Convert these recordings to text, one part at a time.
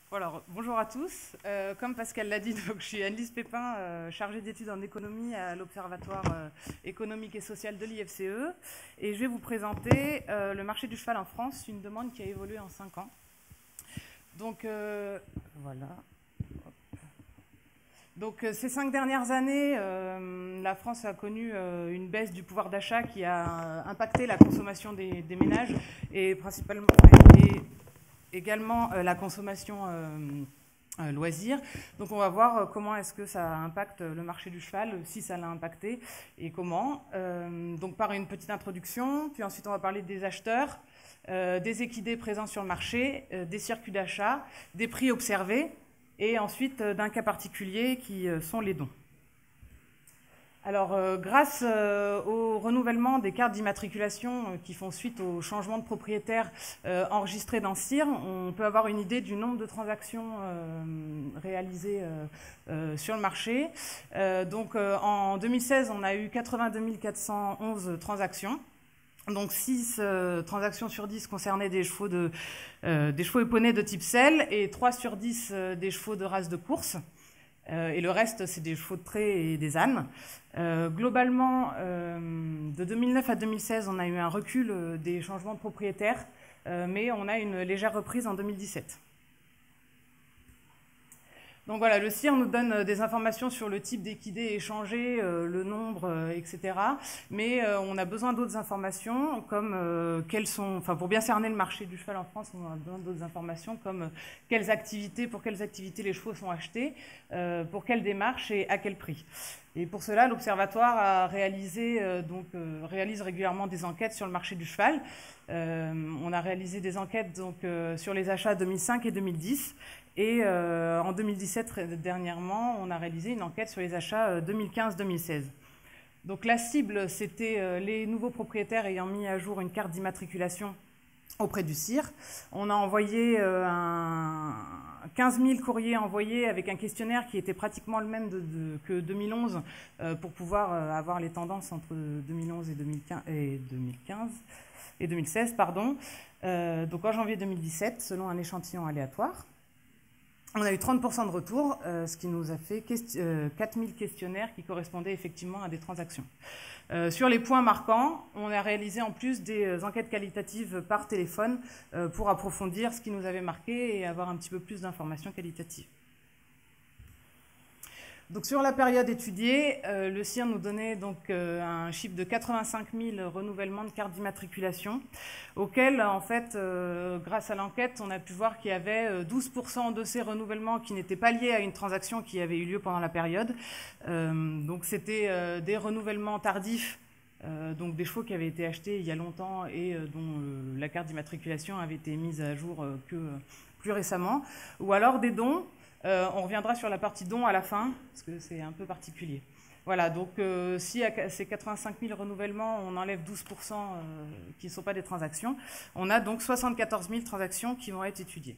Alors, bonjour à tous. Comme Pascal l'a dit, donc, je suis Anne-Lise Pépin, chargée d'études en économie à l'Observatoire économique et social de l'IFCE. Et je vais vous présenter le marché du cheval en France, une demande qui a évolué en 5 ans. Donc, voilà. Donc, ces 5 dernières années, la France a connu une baisse du pouvoir d'achat qui a impacté la consommation des ménages et principalement et également la consommation loisirs. Donc on va voir comment est-ce que ça impacte le marché du cheval, si ça l'a impacté et comment. Donc par une petite introduction, puis ensuite on va parler des acheteurs, des équidés présents sur le marché, des circuits d'achat, des prix observés et ensuite d'un cas particulier qui sont les dons. Alors, grâce au renouvellement des cartes d'immatriculation qui font suite au changement de propriétaire enregistré dans CIR, on peut avoir une idée du nombre de transactions réalisées sur le marché. Donc, en 2016, on a eu 82 411 transactions. Donc 6 transactions sur 10 concernaient des chevaux éponés de type selle et 3 sur 10 des chevaux de race de course. Et le reste, c'est des chevaux de trait et des ânes. Globalement, de 2009 à 2016, on a eu un recul des changements de propriétaires, mais on a une légère reprise en 2017. Donc voilà, le CIR nous donne des informations sur le type d'équidés échangés, le nombre, etc. Mais on a besoin d'autres informations, comme pour bien cerner le marché du cheval en France, on a besoin d'autres informations, comme pour quelles activités les chevaux sont achetés, pour quelles démarches et à quel prix. Et pour cela, l'Observatoire réalise régulièrement des enquêtes sur le marché du cheval. On a réalisé des enquêtes sur les achats 2005 et 2010. Et en 2017, dernièrement, on a réalisé une enquête sur les achats 2015-2016. Donc la cible, c'était les nouveaux propriétaires ayant mis à jour une carte d'immatriculation auprès du CIR. On a envoyé 15 000 courriers envoyés avec un questionnaire qui était pratiquement le même que 2011 pour pouvoir avoir les tendances entre 2011 et 2016. Donc en janvier 2017, selon un échantillon aléatoire. On a eu 30% de retour, ce qui nous a fait 4000 questionnaires qui correspondaient effectivement à des transactions. Sur les points marquants, on a réalisé en plus des enquêtes qualitatives par téléphone pour approfondir ce qui nous avait marqué et avoir un petit peu plus d'informations qualitatives. Donc sur la période étudiée, le CIR nous donnait un chiffre de 85 000 renouvellements de cartes d'immatriculation, auquel, en fait, grâce à l'enquête, on a pu voir qu'il y avait 12% de ces renouvellements qui n'étaient pas liés à une transaction qui avait eu lieu pendant la période. Donc c'était des renouvellements tardifs, donc des chevaux qui avaient été achetés il y a longtemps et dont la carte d'immatriculation avait été mise à jour que plus récemment, ou alors des dons. On reviendra sur la partie dons à la fin, parce que c'est un peu particulier. Voilà, donc si à ces 85 000 renouvellements, on enlève 12% qui ne sont pas des transactions, on a donc 74 000 transactions qui vont être étudiées.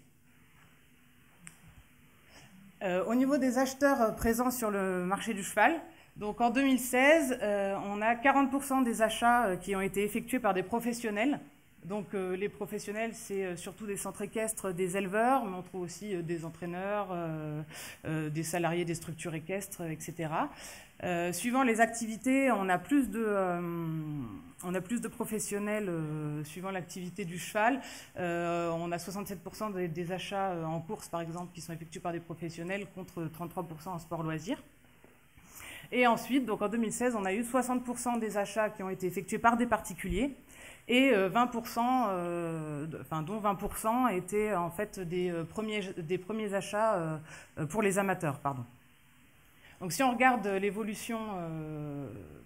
Au niveau des acheteurs présents sur le marché du cheval, donc en 2016, on a 40% des achats qui ont été effectués par des professionnels. Donc les professionnels, c'est surtout des centres équestres, des éleveurs, mais on trouve aussi des entraîneurs, des salariés des structures équestres, etc. Suivant les activités, on a plus de professionnels suivant l'activité du cheval. On a 67% des achats en course, par exemple, qui sont effectués par des professionnels contre 33% en sport loisir. Et ensuite, donc en 2016, on a eu 60% des achats qui ont été effectués par des particuliers. Et 20%, dont 20% étaient en fait des premiers achats pour les amateurs. Pardon. Donc si on regarde l'évolution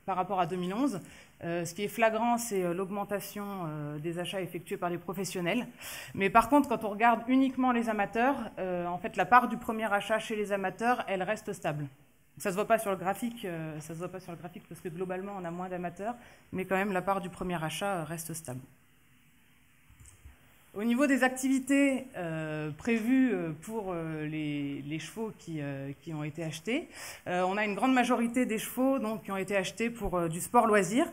par rapport à 2011, ce qui est flagrant, c'est l'augmentation des achats effectués par les professionnels. Mais par contre, quand on regarde uniquement les amateurs, en fait, la part du premier achat chez les amateurs, elle reste stable. Ça ne se voit pas sur le graphique, parce que globalement, on a moins d'amateurs, mais quand même, la part du premier achat reste stable. Au niveau des activités prévues pour les chevaux qui ont été achetés, on a une grande majorité des chevaux qui ont été achetés pour du sport loisir,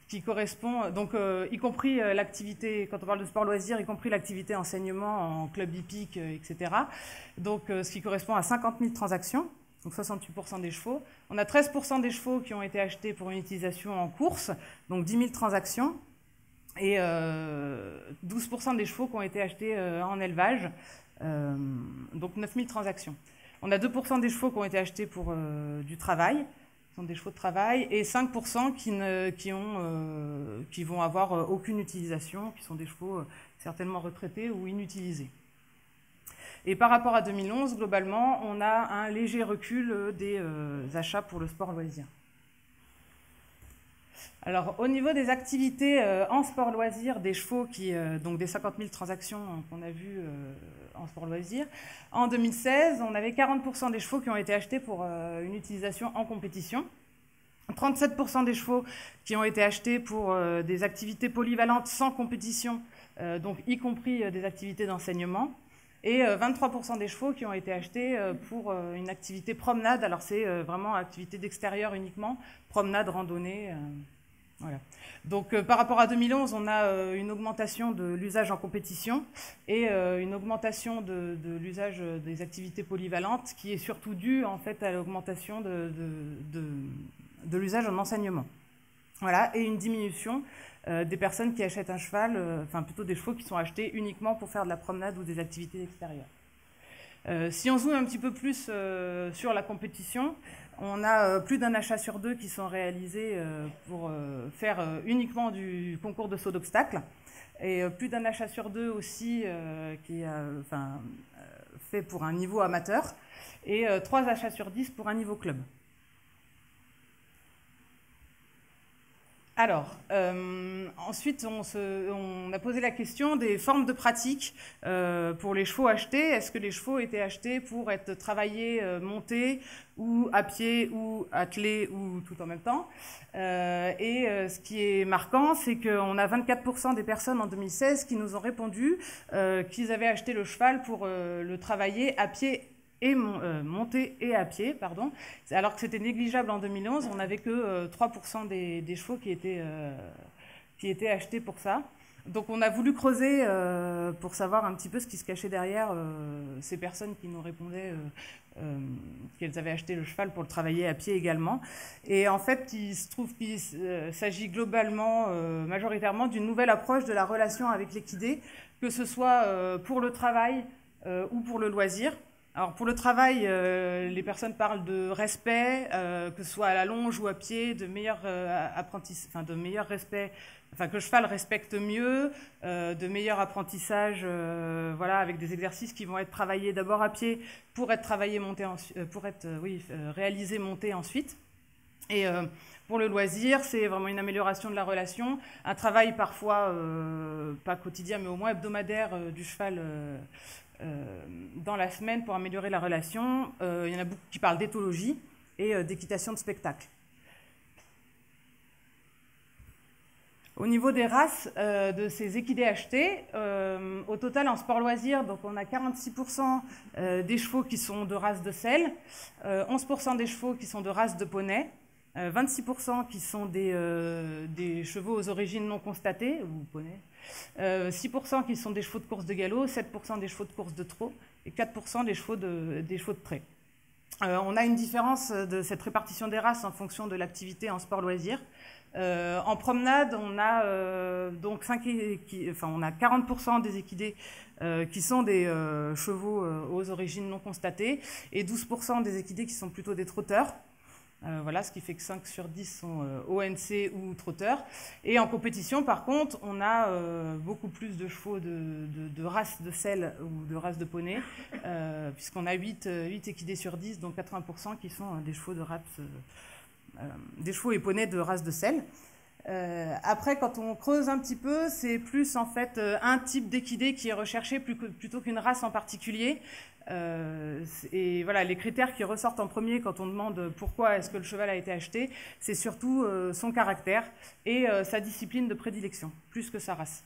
qui correspond, donc y compris l'activité, quand on parle de sport loisir, y compris l'activité enseignement en club hippique, etc. Donc ce qui correspond à 50 000 transactions, donc 68% des chevaux. On a 13% des chevaux qui ont été achetés pour une utilisation en course, donc 10 000 transactions, et 12% des chevaux qui ont été achetés en élevage, donc 9 000 transactions. On a 2% des chevaux qui ont été achetés pour du travail, sont des chevaux de travail, et 5% qui vont avoir aucune utilisation, qui sont des chevaux certainement retraités ou inutilisés. Et par rapport à 2011, globalement, on a un léger recul des achats pour le sport loisir. Alors, au niveau des activités en sport loisir, des chevaux, donc des 50 000 transactions qu'on a vues en sport loisir, en 2016, on avait 40% des chevaux qui ont été achetés pour une utilisation en compétition, 37% des chevaux qui ont été achetés pour des activités polyvalentes sans compétition, donc y compris des activités d'enseignement, et 23% des chevaux qui ont été achetés pour une activité promenade. Alors c'est vraiment activité d'extérieur uniquement, promenade, randonnée. Voilà. Donc par rapport à 2011, on a une augmentation de l'usage en compétition et une augmentation de l'usage des activités polyvalentes qui est surtout due en fait à l'augmentation de l'usage en enseignement. Voilà, et une diminution des personnes qui achètent un cheval, enfin plutôt des chevaux qui sont achetés uniquement pour faire de la promenade ou des activités extérieures. Si on zoome un petit peu plus sur la compétition, on a plus d'un achat sur deux qui sont réalisés pour faire uniquement du concours de saut d'obstacles, et plus d'un achat sur deux aussi qui est fait pour un niveau amateur, et 3 achats sur 10 pour un niveau club. Alors, ensuite, on a posé la question des formes de pratique pour les chevaux achetés. Est-ce que les chevaux étaient achetés pour être travaillés, montés, ou à pied, ou attelés, ou tout en même temps? Ce qui est marquant, c'est qu'on a 24% des personnes en 2016 qui nous ont répondu qu'ils avaient acheté le cheval pour le travailler à pied et monter et à pied, pardon, alors que c'était négligeable en 2011, on n'avait que 3% des chevaux qui étaient achetés pour ça. Donc on a voulu creuser pour savoir un petit peu ce qui se cachait derrière ces personnes qui nous répondaient qu'elles avaient acheté le cheval pour le travailler à pied également. Et en fait, il se trouve qu'il s'agit globalement, majoritairement, d'une nouvelle approche de la relation avec l'équidé, que ce soit pour le travail ou pour le loisir. Alors pour le travail, les personnes parlent de respect, que ce soit à la longe ou à pied, de meilleur respect, que le cheval respecte mieux, de meilleur apprentissage, voilà, avec des exercices qui vont être travaillés d'abord à pied pour être réalisés montés ensuite. Et pour le loisir, c'est vraiment une amélioration de la relation, un travail parfois pas quotidien mais au moins hebdomadaire du cheval. Dans la semaine pour améliorer la relation. Il y en a beaucoup qui parlent d'éthologie et d'équitation de spectacle. Au niveau des races de ces équidés achetés, au total en sport loisir, donc on a 46% des chevaux qui sont de race de selle, 11% des chevaux qui sont de race de poney, 26% qui sont des chevaux aux origines non constatées, ou poney, 6% qui sont des chevaux de course de galop, 7% des chevaux de course de trot et 4% des chevaux de trait. On a une différence de cette répartition des races en fonction de l'activité en sport loisir. En promenade, on a donc 40% des équidés qui sont des chevaux aux origines non constatées et 12% des équidés qui sont plutôt des trotteurs. Voilà, ce qui fait que 5 sur 10 sont ONC ou trotteurs. Et en compétition, par contre, on a beaucoup plus de chevaux de race de selle ou de race de poney, puisqu'on a 8 équidés sur 10, donc 80% qui sont des chevaux de race, des chevaux et poneys de race de selle. Après, quand on creuse un petit peu, c'est plus en fait un type d'équidé qui est recherché plutôt qu'une race en particulier. Et voilà, les critères qui ressortent en premier quand on demande pourquoi est-ce que le cheval a été acheté, c'est surtout son caractère et sa discipline de prédilection, plus que sa race.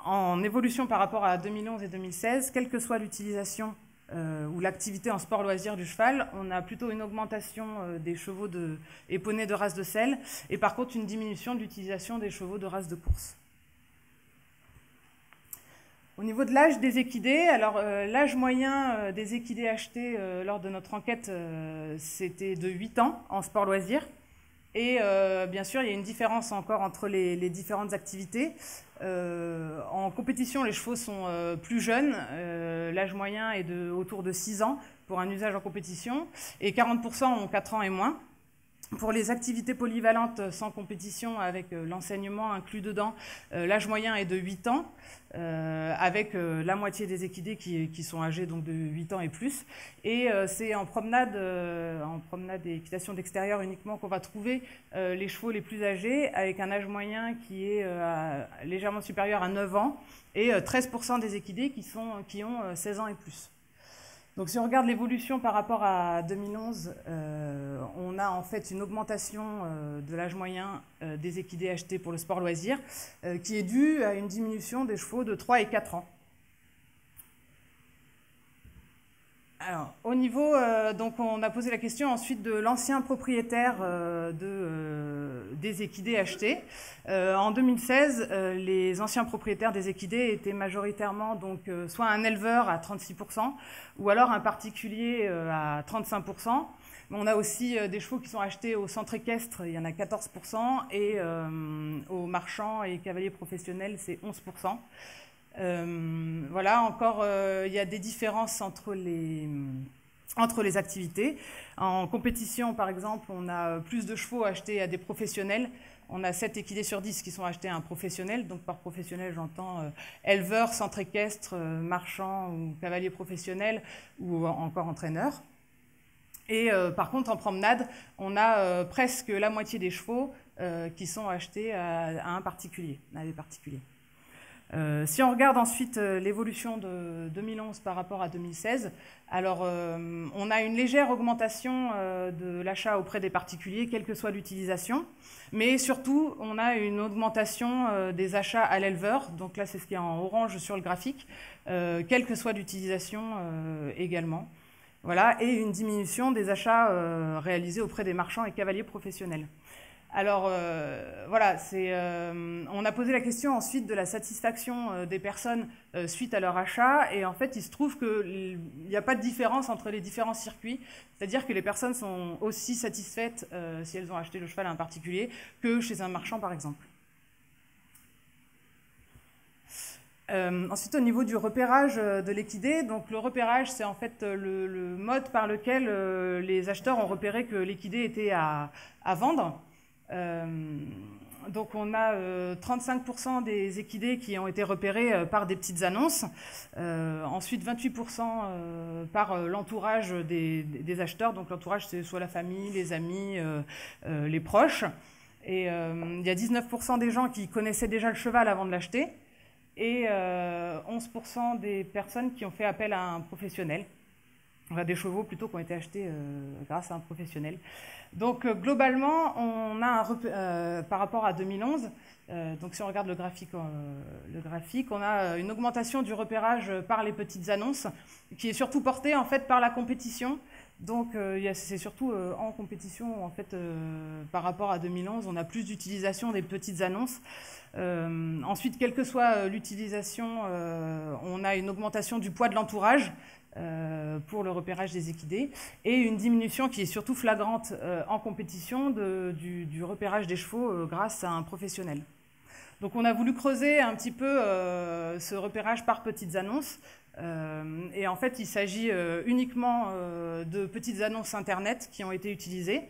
En évolution par rapport à 2011 et 2016, quelle que soit l'utilisation ou l'activité en sport loisir du cheval, on a plutôt une augmentation des chevaux et poneys de race de selle, et par contre une diminution de l'utilisation des chevaux de race de course. Au niveau de l'âge des équidés, alors l'âge moyen des équidés achetés lors de notre enquête, c'était de 8 ans en sport loisir. Et bien sûr, il y a une différence encore entre les différentes activités. En compétition, les chevaux sont plus jeunes. L'âge moyen est autour de 6 ans pour un usage en compétition. Et 40% ont 4 ans et moins. Pour les activités polyvalentes sans compétition, avec l'enseignement inclus dedans, l'âge moyen est de 8 ans, avec la moitié des équidés qui sont âgés donc de 8 ans et plus. Et c'est en promenade et équitation d'extérieur uniquement qu'on va trouver les chevaux les plus âgés, avec un âge moyen qui est légèrement supérieur à 9 ans, et 13% des équidés qui ont 16 ans et plus. Donc si on regarde l'évolution par rapport à 2011, on a en fait une augmentation de l'âge moyen des équidés achetés pour le sport loisir, qui est due à une diminution des chevaux de 3 et 4 ans. Alors, au niveau, donc on a posé la question ensuite de l'ancien propriétaire des équidés achetés. En 2016, les anciens propriétaires des équidés étaient majoritairement donc, soit un éleveur à 36%, ou alors un particulier à 35%. Mais on a aussi des chevaux qui sont achetés au centre équestre, il y en a 14%, et aux marchands et cavaliers professionnels, c'est 11%. Voilà, encore, il y a des différences entre les activités. En compétition, par exemple, on a plus de chevaux achetés à des professionnels. On a 7 équidés sur 10 qui sont achetés à un professionnel. Donc, par professionnel, j'entends éleveur, centre équestre, marchand ou cavalier professionnel ou encore entraîneur. Et par contre, en promenade, on a presque la moitié des chevaux qui sont achetés à un particulier, à des particuliers. Si on regarde ensuite l'évolution de 2011 par rapport à 2016, alors on a une légère augmentation de l'achat auprès des particuliers, quelle que soit l'utilisation, mais surtout on a une augmentation des achats à l'éleveur, donc là c'est ce qui est en orange sur le graphique, quelle que soit l'utilisation également. Voilà, et une diminution des achats réalisés auprès des marchands et cavaliers professionnels. Alors voilà, on a posé la question ensuite de la satisfaction des personnes suite à leur achat, et en fait il se trouve qu'il n'y a pas de différence entre les différents circuits, c'est-à-dire que les personnes sont aussi satisfaites si elles ont acheté le cheval à un particulier que chez un marchand par exemple. Ensuite, au niveau du repérage de l'équidé, donc le repérage, c'est en fait le mode par lequel les acheteurs ont repéré que l'équidé était à vendre. Donc on a 35% des équidés qui ont été repérés par des petites annonces, ensuite 28% par l'entourage des acheteurs, donc l'entourage c'est soit la famille, les amis, les proches, et il y a 19% des gens qui connaissaient déjà le cheval avant de l'acheter, et 11% des personnes qui ont fait appel à un professionnel. On a des chevaux plutôt qui ont été achetés grâce à un professionnel. Donc globalement, on a par rapport à 2011, donc si on regarde le graphique, on a une augmentation du repérage par les petites annonces, qui est surtout portée en fait par la compétition. Donc c'est surtout en compétition en fait par rapport à 2011, on a plus d'utilisation des petites annonces. Ensuite, quelle que soit l'utilisation, on a une augmentation du poids de l'entourage pour le repérage des équidés, et une diminution qui est surtout flagrante en compétition du repérage des chevaux grâce à un professionnel. Donc on a voulu creuser un petit peu ce repérage par petites annonces, et en fait il s'agit uniquement de petites annonces internet qui ont été utilisées,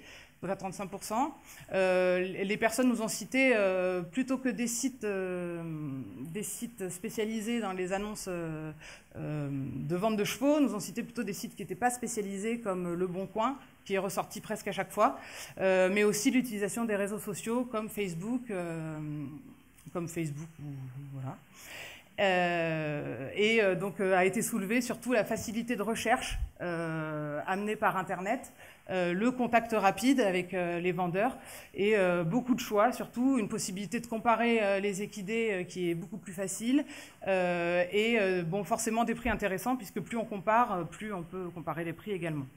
donc à 35%. Les personnes nous ont cité, plutôt que des sites spécialisés dans les annonces de vente de chevaux, nous ont cité plutôt des sites qui n'étaient pas spécialisés comme Le Bon Coin, qui est ressorti presque à chaque fois, mais aussi l'utilisation des réseaux sociaux comme Facebook, voilà. Donc a été soulevée surtout la facilité de recherche amenée par Internet, le contact rapide avec les vendeurs et beaucoup de choix, surtout une possibilité de comparer les équidés qui est beaucoup plus facile bon, forcément des prix intéressants puisque plus on compare, plus on peut comparer les prix également.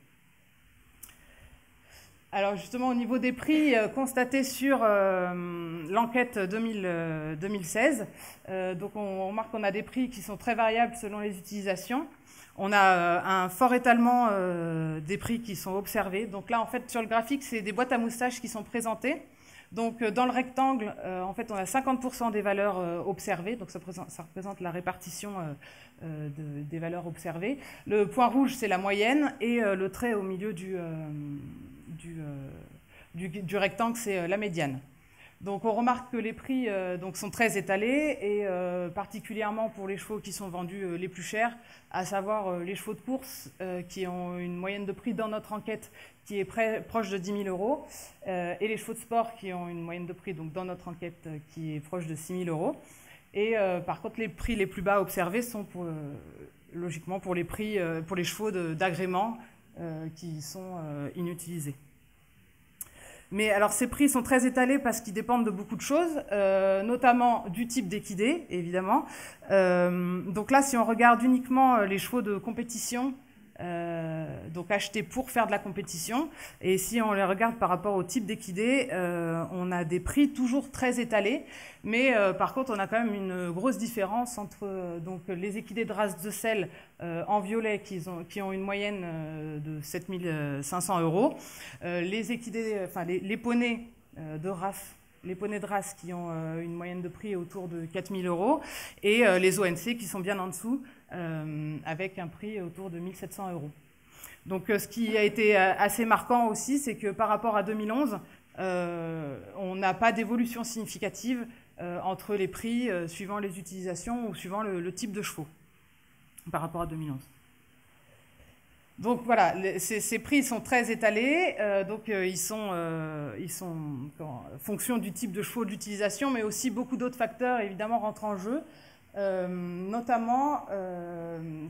Alors justement, au niveau des prix constatés sur l'enquête 2016, donc on remarque qu'on a des prix qui sont très variables selon les utilisations. On a un fort étalement des prix qui sont observés. Donc là, en fait, sur le graphique, c'est des boîtes à moustaches qui sont présentées. Donc dans le rectangle, en fait, on a 50% des valeurs observées. Donc ça représente la répartition des valeurs observées. Le point rouge, c'est la moyenne. Et le trait au milieu du rectangle, c'est la médiane. Donc on remarque que les prix donc sont très étalés et particulièrement pour les chevaux qui sont vendus les plus chers, à savoir les chevaux de course qui ont une moyenne de prix dans notre enquête qui est proche de 10 000 € et les chevaux de sport qui ont une moyenne de prix donc dans notre enquête qui est proche de 6 000 €. Et par contre les prix les plus bas observés sont logiquement pour les prix pour les chevaux d'agrément qui sont inutilisés. Mais alors ces prix sont très étalés parce qu'ils dépendent de beaucoup de choses, notamment du type d'équidé, évidemment. Donc là, si on regarde uniquement les chevaux de compétition, donc achetés pour faire de la compétition, et si on les regarde par rapport au type d'équidé, on a des prix toujours très étalés, mais par contre on a quand même une grosse différence entre donc, les équidés de race de sel en violet qui ont une moyenne de 7 500 €, les équidés, enfin les poneys de race. Les poneys de race qui ont une moyenne de prix autour de 4 000 € et les ONC qui sont bien en dessous avec un prix autour de 1 700 €. Donc ce qui a été assez marquant aussi, c'est que par rapport à 2011, on n'a pas d'évolution significative entre les prix suivant les utilisations ou suivant le type de chevaux par rapport à 2011. Donc voilà, ces prix sont très étalés, donc ils sont en fonction du type de chevaux d'utilisation, mais aussi beaucoup d'autres facteurs évidemment rentrent en jeu. Notamment,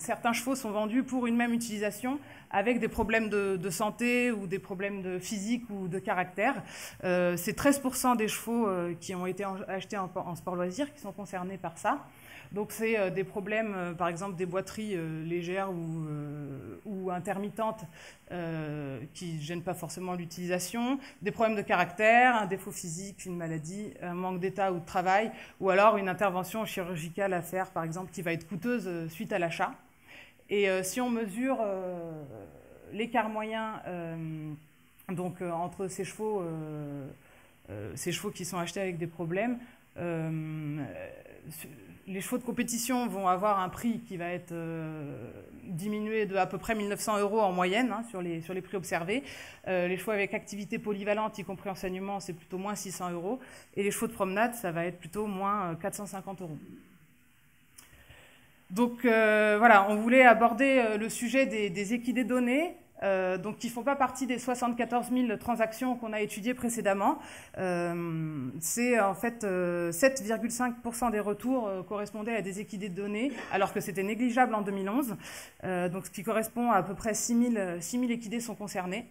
certains chevaux sont vendus pour une même utilisation avec des problèmes de santé ou des problèmes de physique ou de caractère. C'est 13% des chevaux qui ont été achetés en sport loisir qui sont concernés par ça. Donc c'est des problèmes, par exemple des boiteries légères ou intermittentes qui ne gênent pas forcément l'utilisation, des problèmes de caractère, un défaut physique, une maladie, un manque d'état ou de travail, ou alors une intervention chirurgicale à faire, par exemple, qui va être coûteuse suite à l'achat. Et si on mesure l'écart moyen donc, entre ces chevaux qui sont achetés avec des problèmes, les chevaux de compétition vont avoir un prix qui va être diminué de à peu près 1 900 € en moyenne hein, sur les prix observés. Les chevaux avec activité polyvalente, y compris enseignement, c'est plutôt moins 600 €. Et les chevaux de promenade, ça va être plutôt moins 450 €. Donc voilà, on voulait aborder le sujet des équidés donnés. Donc qui ne font pas partie des 74 000 transactions qu'on a étudiées précédemment. C'est en fait 7,5% des retours correspondaient à des équidés donnés, alors que c'était négligeable en 2011. Donc ce qui correspond à peu près 6 000 équidés sont concernés.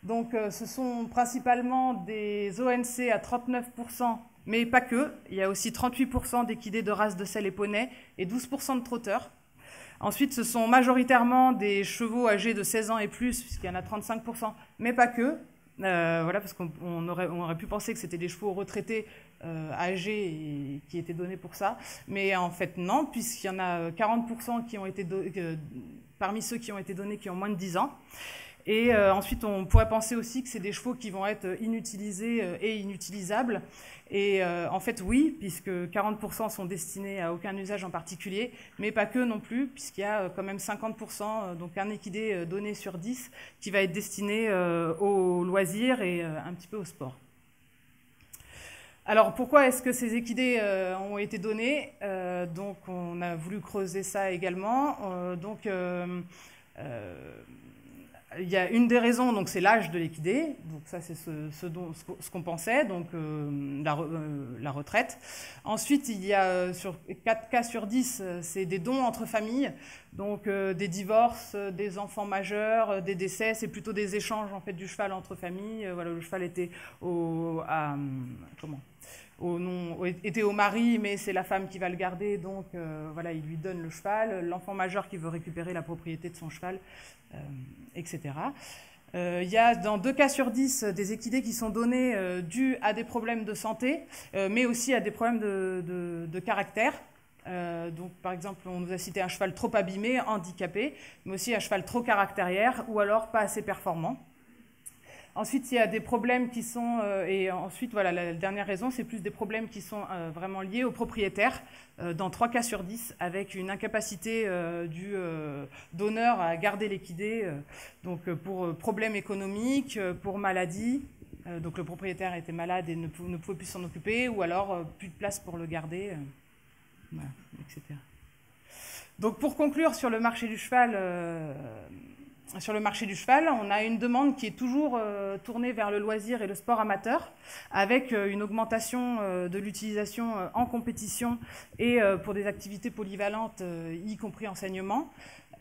Donc ce sont principalement des ONC à 39%, mais pas que. Il y a aussi 38% d'équidés de race de sel et poney et 12% de trotteurs. Ensuite, ce sont majoritairement des chevaux âgés de 16 ans et plus, puisqu'il y en a 35%, mais pas que. Voilà, parce qu'on aurait pu penser que c'était des chevaux retraités âgés et qui étaient donnés pour ça. Mais en fait, non, puisqu'il y en a 40% qui ont été parmi ceux qui ont été donnés qui ont moins de 10 ans. Et ensuite, on pourrait penser aussi que c'est des chevaux qui vont être inutilisés et inutilisables. Et en fait, oui, puisque 40% sont destinés à aucun usage en particulier, mais pas que non plus, puisqu'il y a quand même 50%, donc un équidé donné sur 10, qui va être destiné aux loisirs et un petit peu au sport. Alors, pourquoi est-ce que ces équidés ont été donnés? Donc, on a voulu creuser ça également. il y a une des raisons, donc c'est l'âge de l'équidé, donc ça c'est ce qu'on pensait, donc la retraite. Ensuite, il y a sur 4 cas sur 10, c'est des dons entre familles, donc des divorces, des enfants majeurs, des décès, c'est plutôt des échanges en fait du cheval entre familles. Voilà, le cheval était était au mari, mais c'est la femme qui va le garder, donc voilà, il lui donne le cheval, l'enfant majeur qui veut récupérer la propriété de son cheval, etc. Il y a dans 2 cas sur 10 des équidés qui sont donnés dus à des problèmes de santé, mais aussi à des problèmes de caractère. Donc, par exemple, on nous a cité un cheval trop abîmé, handicapé, mais aussi un cheval trop caractérière ou alors pas assez performant. Ensuite, il y a des problèmes qui sont, et ensuite, voilà, la dernière raison, c'est plus des problèmes qui sont vraiment liés au propriétaire, dans 3 cas sur 10, avec une incapacité du donneur à garder l'équidé, donc pour problèmes économiques, pour maladie, donc le propriétaire était malade et ne pouvait plus s'en occuper, ou alors plus de place pour le garder, voilà, etc. Donc pour conclure sur le marché du cheval, on a une demande qui est toujours tournée vers le loisir et le sport amateur, avec une augmentation de l'utilisation en compétition et pour des activités polyvalentes, y compris enseignement,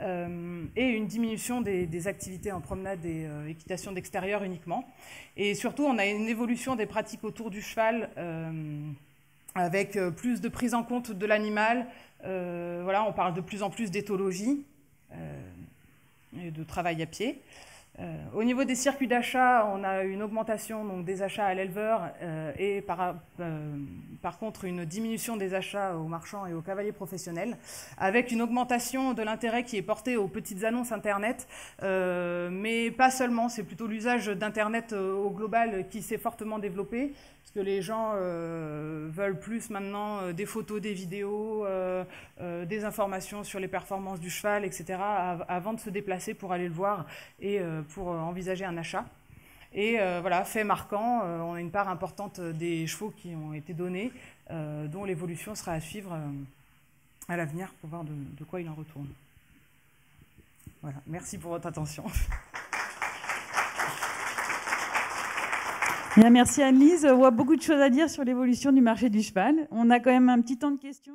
et une diminution des activités en promenade et équitation d'extérieur uniquement. Et surtout, on a une évolution des pratiques autour du cheval, avec plus de prise en compte de l'animal. Voilà, on parle de plus en plus d'éthologie et de travail à pied. Au niveau des circuits d'achat, on a une augmentation donc, des achats à l'éleveur et par contre une diminution des achats aux marchands et aux cavaliers professionnels, avec une augmentation de l'intérêt qui est porté aux petites annonces Internet, mais pas seulement, c'est plutôt l'usage d'Internet au global qui s'est fortement développé, parce que les gens veulent plus maintenant des photos, des vidéos, des informations sur les performances du cheval, etc., avant de se déplacer pour aller le voir et pour envisager un achat. Et voilà, fait marquant, on a une part importante des chevaux qui ont été donnés, dont l'évolution sera à suivre à l'avenir pour voir de quoi il en retourne. Voilà, merci pour votre attention. Bien, merci Anne-Lise. On voit beaucoup de choses à dire sur l'évolution du marché du cheval. On a quand même un petit temps de questions.